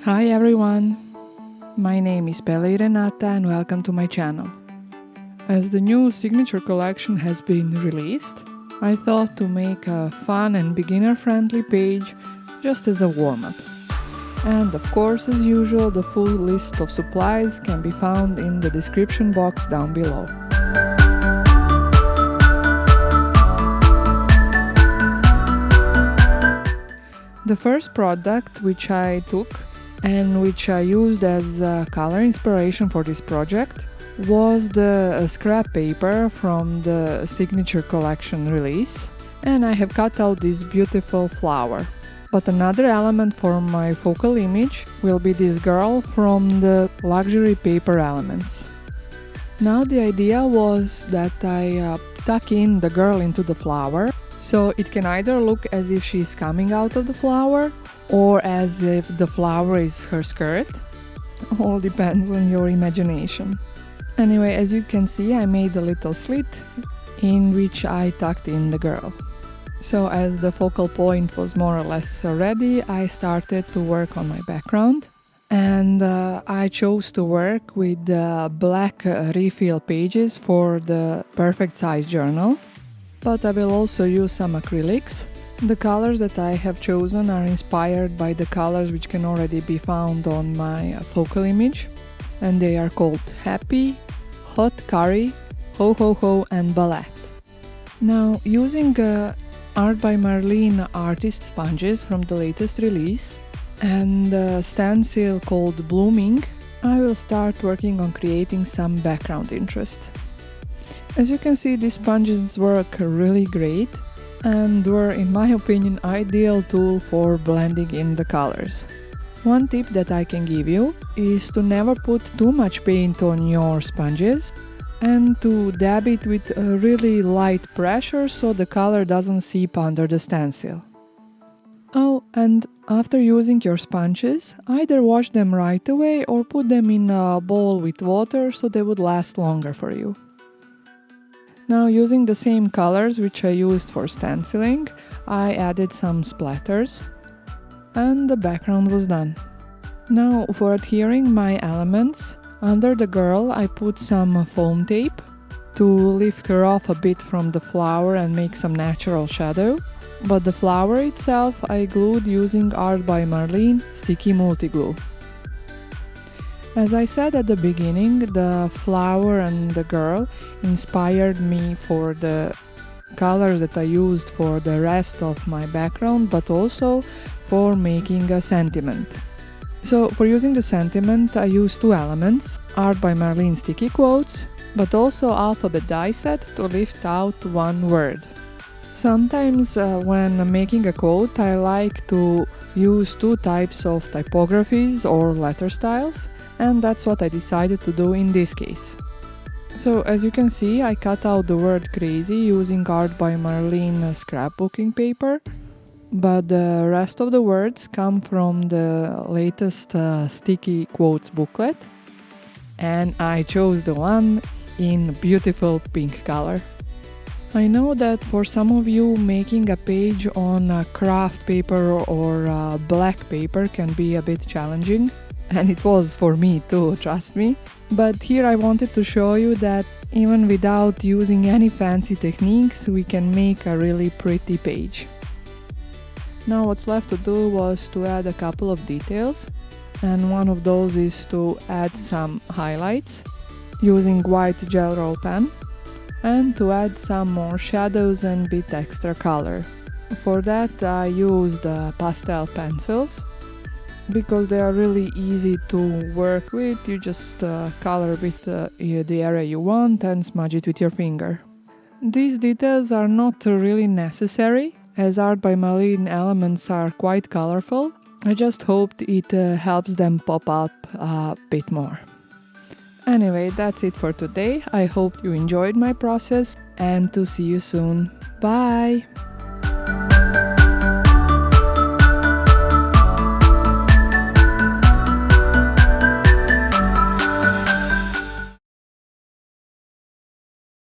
Hi everyone! My name is Ballet Renata and welcome to my channel. As the new signature collection has been released, I thought to make a fun and beginner-friendly page just as a warm-up. And of course, as usual, the full list of supplies can be found in the description box down below. The first product which I took and which I used as color inspiration for this project was the scrap paper from the signature collection release, and I have cut out this beautiful flower. But another element for my focal image will be this girl from the luxury paper elements. Now the idea was that I tuck in the girl into the flower, so it can either look as if she's coming out of the flower or as if the flower is her skirt. All depends on your imagination. Anyway, as you can see, I made a little slit in which I tucked in the girl. So as the focal point was more or less ready, I started to work on my background. And I chose to work with black refill pages for the perfect size journal. But I will also use some acrylics. The colors that I have chosen are inspired by the colors which can already be found on my focal image. And they are called Happy, Hot Curry, Ho Ho Ho and Ballet. Now, using Art by Marlene artist sponges from the latest release and a stencil called Blooming, I will start working on creating some background interest. As you can see, these sponges work really great and were, in my opinion, ideal tool for blending in the colors. One tip that I can give you is to never put too much paint on your sponges and to dab it with a really light pressure so the color doesn't seep under the stencil. Oh, and after using your sponges, either wash them right away or put them in a bowl with water so they would last longer for you. Now, using the same colors which I used for stenciling, I added some splatters and the background was done. Now, for adhering my elements, under the girl I put some foam tape to lift her off a bit from the flower and make some natural shadow, but the flower itself I glued using Art by Marlene sticky multi-glue. As I said at the beginning, the flower and the girl inspired me for the colors that I used for the rest of my background, but also for making a sentiment. So for using the sentiment, I used two elements, Art by Marlene sticky quotes, but also alphabet die set to lift out one word. Sometimes when making a quote, I like to use two types of typographies or letter styles, and that's what I decided to do in this case. So as you can see, I cut out the word crazy using Art by Marlene scrapbooking paper, but the rest of the words come from the latest sticky quotes booklet, and I chose the one in beautiful pink color. I know that for some of you, making a page on craft paper or black paper can be a bit challenging, and it was for me too, trust me. But here I wanted to show you that even without using any fancy techniques, we can make a really pretty page. Now what's left to do was to add a couple of details, and one of those is to add some highlights using white gel roll pen, and to add some more shadows and bit extra color. For that I used pastel pencils, because they are really easy to work with. You just color with the area you want and smudge it with your finger. These details are not really necessary, as Art by Marlene elements are quite colorful. I just hoped it helps them pop up a bit more. Anyway, that's it for today. I hope you enjoyed my process and to see you soon. Bye!